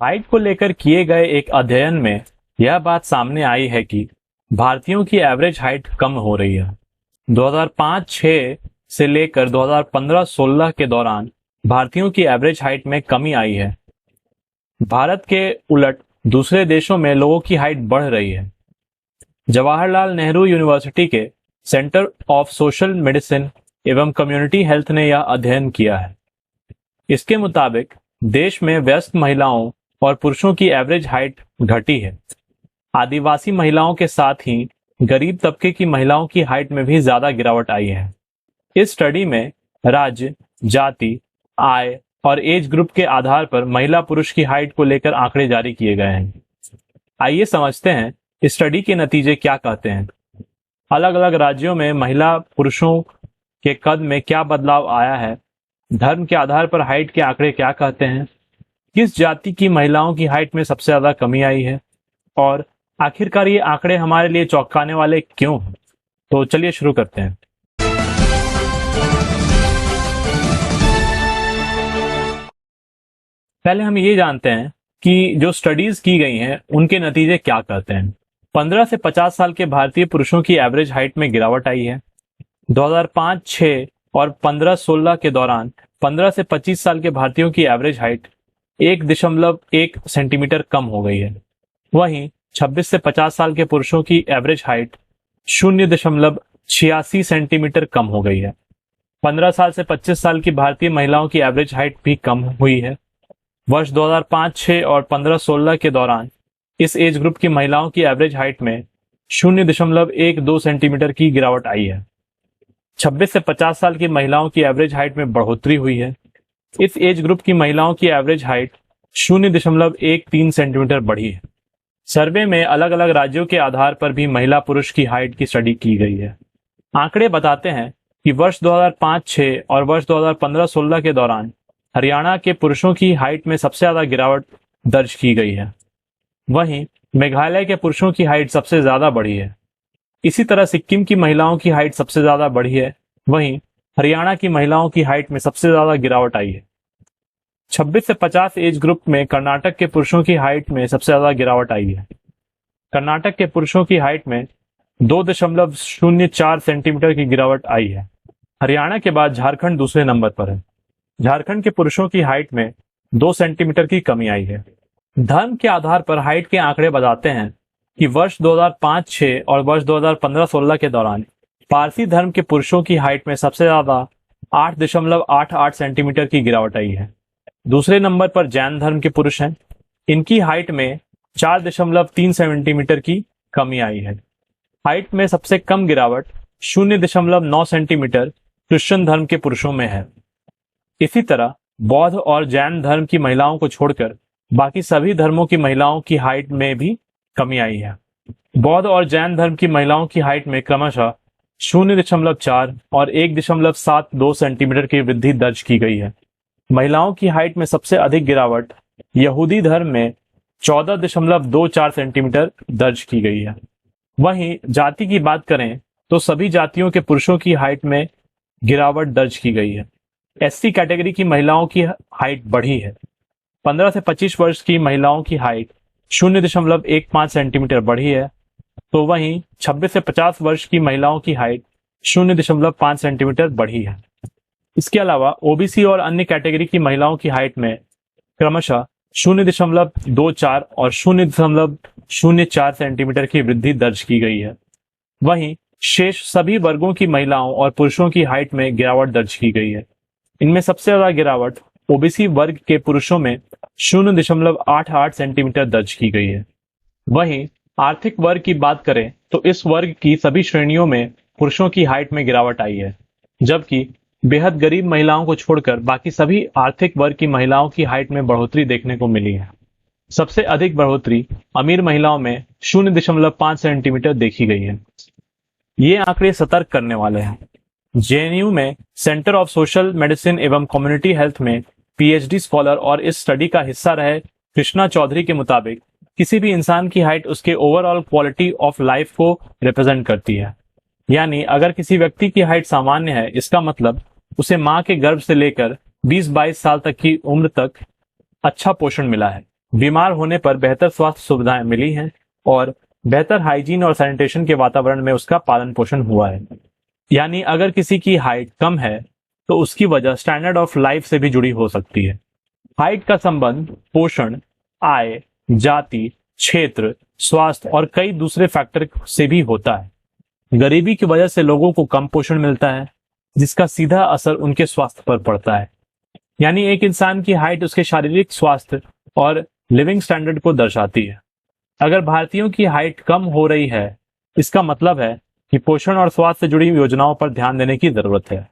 Height को लेकर किए गए एक अध्ययन में यह बात सामने आई है कि भारतीयों की एवरेज हाइट कम हो रही है। 2005-6 से लेकर 2015-16 के दौरान भारतीयों की एवरेज हाइट में कमी आई है। भारत के उलट दूसरे देशों में लोगों की हाइट बढ़ रही है। जवाहरलाल नेहरू यूनिवर्सिटी के सेंटर ऑफ सोशल मेडिसिन एवं कम्युनिटी हेल्थ ने यह अध्ययन किया है। इसके मुताबिक देश में वयस्क महिलाओं और पुरुषों की एवरेज हाइट घटी है। आदिवासी महिलाओं के साथ ही गरीब तबके की महिलाओं की हाइट में भी ज्यादा गिरावट आई है। इस स्टडी में राज्य, जाति, आय और एज ग्रुप के आधार पर महिला पुरुष की हाइट को लेकर आंकड़े जारी किए गए हैं। आइए समझते हैं इस स्टडी के नतीजे क्या कहते हैं। अलग अलग राज्यों में महिला पुरुषों के कद में क्या बदलाव आया है, धर्म के आधार पर हाइट के आंकड़े क्या कहते हैं, किस जाति की महिलाओं की हाइट में सबसे ज्यादा कमी आई है और आखिरकार ये आंकड़े हमारे लिए चौंकाने वाले क्यों हैं। तो चलिए शुरू करते हैं। पहले हम ये जानते हैं कि जो स्टडीज की गई हैं उनके नतीजे क्या कहते हैं। 15 से 50 साल के भारतीय पुरुषों की एवरेज हाइट में गिरावट आई है। 2005-6 और 15-16 के दौरान 15 से 25 साल के भारतीयों की एवरेज हाइट 1.1 सेंटीमीटर कम हो गई है। वहीं 26 से 50 साल के पुरुषों की एवरेज हाइट 0.86 सेंटीमीटर कम हो गई है। 15 साल से 25 साल की भारतीय महिलाओं की एवरेज हाइट भी कम हुई है। वर्ष 2005-6 और 15-16 के दौरान इस एज ग्रुप की महिलाओं की एवरेज हाइट में 0.12 सेंटीमीटर की गिरावट आई है। 26 से 50 साल की महिलाओं की एवरेज हाइट में बढ़ोतरी हुई है। इस एज ग्रुप की महिलाओं की एवरेज हाइट 0.13 सेंटीमीटर बढ़ी है। सर्वे में अलग अलग राज्यों के आधार पर भी महिला पुरुष की हाइट की स्टडी की गई है। आंकड़े बताते हैं कि वर्ष 2005-6 और वर्ष 2015-16 के दौरान हरियाणा के पुरुषों की हाइट में सबसे ज्यादा गिरावट दर्ज की गई है। वहीं मेघालय के पुरुषों की हाइट सबसे ज्यादा बढ़ी है। इसी तरह सिक्किम की महिलाओं की हाइट सबसे ज्यादा बढ़ी है। वहीं हरियाणा की महिलाओं की हाइट में सबसे ज्यादा गिरावट आई है। 26 से 50 एज ग्रुप में कर्नाटक के पुरुषों की हाइट में सबसे ज्यादा गिरावट आई है। कर्नाटक के पुरुषों की हाइट में 2.04 सेंटीमीटर की गिरावट आई है। हरियाणा के बाद झारखंड दूसरे नंबर पर है। झारखंड के पुरुषों की हाइट में 2 सेंटीमीटर की कमी आई है। धर्म के आधार पर हाइट के आंकड़े बताते हैं कि वर्ष 2005-6 और वर्ष 2015-16 के दौरान पारसी धर्म के पुरुषों की हाइट में सबसे ज्यादा 8.88 सेंटीमीटर की गिरावट आई है। दूसरे नंबर पर जैन धर्म के पुरुष हैं। इनकी हाइट में 4.3 सेंटीमीटर की कमी आई है। हाइट में सबसे कम गिरावट 0.9 सेंटीमीटर क्रिश्चियन धर्म के पुरुषों में है। इसी तरह बौद्ध और जैन धर्म की महिलाओं को छोड़कर बाकी सभी धर्मों की महिलाओं की हाइट में भी कमी आई है। बौद्ध और जैन धर्म की महिलाओं की हाइट में क्रमशः 0.4 और 1.72 सेंटीमीटर की वृद्धि दर्ज की गई है। महिलाओं की हाइट में सबसे अधिक गिरावट यहूदी धर्म में 14.24 सेंटीमीटर दर्ज की गई है। वहीं जाति की बात करें तो सभी जातियों के पुरुषों की हाइट में गिरावट दर्ज की गई है। एससी कैटेगरी की महिलाओं की हाइट बढ़ी है। 15 से 25 वर्ष की महिलाओं की हाइट 0.15 सेंटीमीटर बढ़ी है, तो वहीं 26 से 50 वर्ष की महिलाओं की हाइट 0.5 सेंटीमीटर बढ़ी है। इसके अलावा ओबीसी और अन्य कैटेगरी की महिलाओं की हाइट में क्रमशः 0.24 और 0.04 सेंटीमीटर की वृद्धि दर्ज की गई है। वहीं शेष सभी वर्गों की महिलाओं और पुरुषों की हाइट में गिरावट दर्ज की गई है। इनमें सबसे ज्यादा गिरावट ओबीसी वर्ग के पुरुषों में 0.88 सेंटीमीटर दर्ज की गई है। वहीं आर्थिक वर्ग की बात करें तो इस वर्ग की सभी श्रेणियों में पुरुषों की हाइट में गिरावट आई है, जबकि बेहद गरीब महिलाओं को छोड़कर बाकी सभी आर्थिक वर्ग की महिलाओं की हाइट में बढ़ोतरी देखने को मिली है। सबसे अधिक बढ़ोतरी अमीर महिलाओं में 0.5 सेंटीमीटर देखी गई है। ये आंकड़े सतर्क करने वाले हैं। जेएनयू में सेंटर ऑफ सोशल मेडिसिन एवं कम्युनिटी हेल्थ में पीएचडी स्कॉलर और इस स्टडी का हिस्सा रहे कृष्णा चौधरी के मुताबिक किसी भी इंसान की हाइट उसके ओवरऑल क्वालिटी ऑफ लाइफ को रिप्रेजेंट करती है। यानी अगर किसी व्यक्ति की हाइट सामान्य है, इसका मतलब उसे मां के गर्भ से लेकर 20-22 साल तक की उम्र तक अच्छा पोषण मिला है। बीमार होने पर बेहतर स्वास्थ्य सुविधाएं मिली हैं और बेहतर हाइजीन और सैनिटेशन के वातावरण में उसका पालन पोषण हुआ है। यानी अगर किसी की हाइट कम है तो उसकी वजह स्टैंडर्ड ऑफ लाइफ से भी जुड़ी हो सकती है। हाइट का संबंध पोषण, आय, जाति, क्षेत्र, स्वास्थ्य और कई दूसरे फैक्टर से भी होता है। गरीबी की वजह से लोगों को कम पोषण मिलता है, जिसका सीधा असर उनके स्वास्थ्य पर पड़ता है। यानी एक इंसान की हाइट उसके शारीरिक स्वास्थ्य और लिविंग स्टैंडर्ड को दर्शाती है। अगर भारतीयों की हाइट कम हो रही है, इसका मतलब है कि पोषण और स्वास्थ्य से जुड़ी योजनाओं पर ध्यान देने की जरूरत है।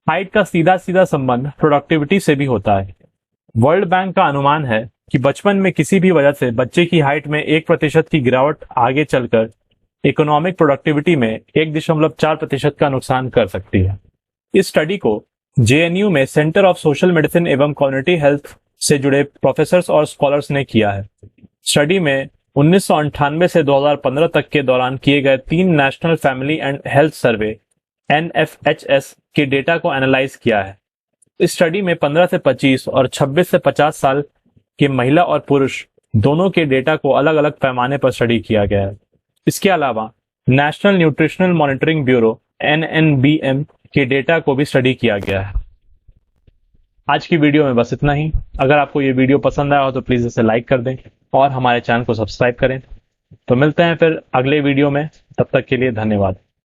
हाइट का सीधा सीधा संबंध प्रोडक्टिविटी से भी होता है। वर्ल्ड बैंक का अनुमान है कि बचपन में किसी भी वजह से बच्चे की हाइट में 1% की गिरावट आगे चलकर इकोनॉमिक प्रोडक्टिविटी में 1.4% का नुकसान कर सकती है। इस स्टडी को जेएनयू में सेंटर ऑफ सोशल मेडिसिन एवं कम्युनिटी हेल्थ से जुड़े प्रोफेसर्स और स्कॉलर्स ने किया है। स्टडी में 1998 से 2015 तक के दौरान किए गए 3 national family and health survey NFHS के डेटा को एनालाइज किया है। इस स्टडी में 15 से 25 और 26 से 50 साल के महिला और पुरुष दोनों के डेटा को अलग अलग पैमाने पर स्टडी किया गया है। इसके अलावा national nutritional monitoring bureau NNBM के डेटा को भी स्टडी किया गया है। आज की वीडियो में बस इतना ही। अगर आपको ये वीडियो पसंद आया हो तो प्लीज इसे लाइक कर दें और हमारे चैनल को सब्सक्राइब करें। तो मिलते हैं फिर अगले वीडियो में, तब तक के लिए धन्यवाद।